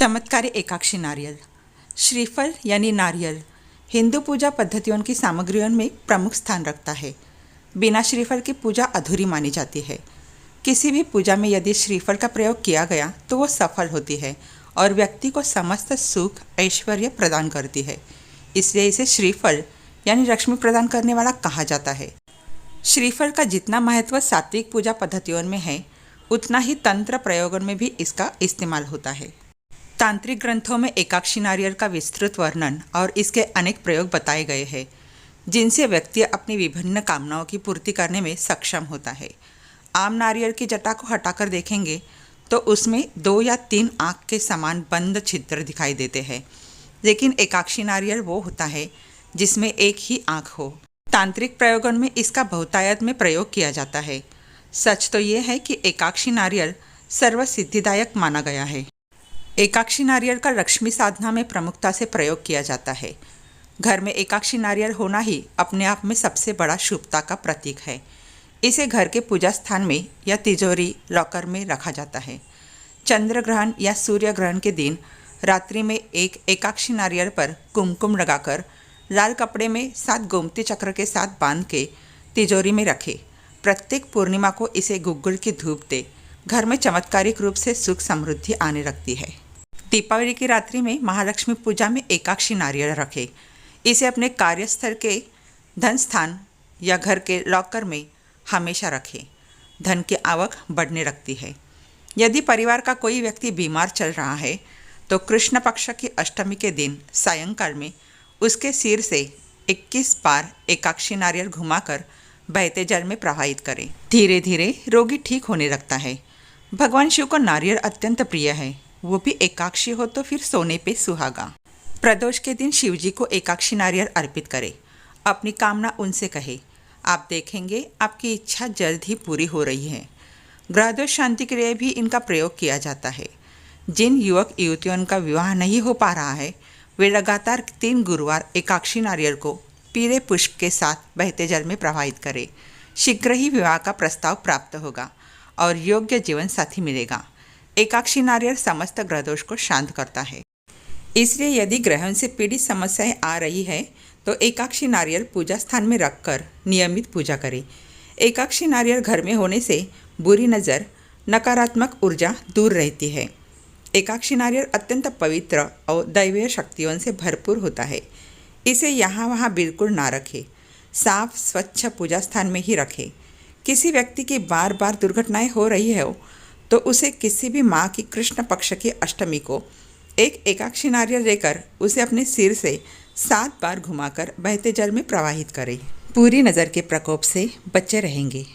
चमत्कारी एकाक्षी नारियल। श्रीफल यानी नारियल हिंदू पूजा पद्धतियों की सामग्रियों में प्रमुख स्थान रखता है। बिना श्रीफल की पूजा अधूरी मानी जाती है। किसी भी पूजा में यदि श्रीफल का प्रयोग किया गया तो वो सफल होती है और व्यक्ति को समस्त सुख ऐश्वर्य प्रदान करती है। इसलिए इसे श्रीफल यानी लक्ष्मी प्रदान करने वाला कहा जाता है। श्रीफल का जितना महत्व सात्विक पूजा पद्धतियों में है, उतना ही तंत्र प्रयोगों में भी इसका इस्तेमाल होता है। तांत्रिक ग्रंथों में एकाक्षी नारियल का विस्तृत वर्णन और इसके अनेक प्रयोग बताए गए हैं, जिनसे व्यक्ति अपनी विभिन्न कामनाओं की पूर्ति करने में सक्षम होता है। आम नारियल की जटा को हटाकर देखेंगे तो उसमें 2 या 3 आँख के समान बंद छिद्र दिखाई देते हैं, लेकिन एकाक्षी नारियल वो होता है जिसमें एक ही आँख हो। तांत्रिक प्रयोगों में इसका बहुतायत में प्रयोग किया जाता है। सच तो ये है कि एकाक्षी नारियल सर्वसिद्धिदायक माना गया है। एकाक्षी नारियल का लक्ष्मी साधना में प्रमुखता से प्रयोग किया जाता है। घर में एकाक्षी नारियल होना ही अपने आप में सबसे बड़ा शुभता का प्रतीक है। इसे घर के पूजा स्थान में या तिजोरी लॉकर में रखा जाता है। चंद्र ग्रहण या सूर्य ग्रहण के दिन रात्रि में एक एकाक्षी नारियल पर कुमकुम लगाकर लाल कपड़े में 7 गोमती चक्र के साथ बांध के तिजोरी में रखें। प्रत्येक पूर्णिमा को इसे गुग्गुल की धूप दे। घर में चमत्कारिक रूप से सुख समृद्धि आने लगती है। दीपावली की रात्रि में महालक्ष्मी पूजा में एकाक्षी नारियल रखें। इसे अपने कार्यस्थल के धन स्थान या घर के लॉकर में हमेशा रखें। धन की आवक बढ़ने लगती है। यदि परिवार का कोई व्यक्ति बीमार चल रहा है तो कृष्ण पक्ष की अष्टमी के दिन सायंकाल में उसके सिर से 21 बार एकाक्षी नारियल घुमाकर बहते जल में प्रवाहित करें। धीरे धीरे रोगी ठीक होने लगता है। भगवान शिव को नारियल अत्यंत प्रिय है, वो भी एकाक्षी हो तो फिर सोने पे सुहागा। प्रदोष के दिन शिव जी को एकाक्षी नारियल अर्पित करें। अपनी कामना उनसे कहे, आप देखेंगे आपकी इच्छा जल्द ही पूरी हो रही है। ग्रहदोष शांति के लिए भी इनका प्रयोग किया जाता है। जिन युवक युवतियों का विवाह नहीं हो पा रहा है, वे लगातार 3 गुरुवार एकाक्षी नारियल को पीले पुष्प के साथ बहते जल में प्रवाहित करें। शीघ्र ही विवाह का प्रस्ताव प्राप्त होगा और योग्य जीवन साथी मिलेगा। एकाक्षी नारियल समस्त ग्रहदोष को शांत करता है। इसलिए यदि ग्रहण से पीड़ित समस्याएं आ रही है तो एकाक्षी नारियल पूजा स्थान में रखकर नियमित पूजा करें। एकाक्षी नारियल घर में होने से बुरी नज़र, नकारात्मक ऊर्जा दूर रहती है। एकाक्षी नारियल अत्यंत पवित्र और दैवीय शक्तियों से भरपूर होता है। इसे यहाँ वहाँ बिल्कुल ना रखें। साफ स्वच्छ पूजा स्थान में ही रखें। किसी व्यक्ति की बार बार दुर्घटनाएं हो रही हो तो उसे किसी भी माँ की कृष्ण पक्ष की अष्टमी को एक एकाक्षी नारियल लेकर उसे अपने सिर से 7 बार घुमाकर बहते जल में प्रवाहित करें। पूरी नज़र के प्रकोप से बचे रहेंगे।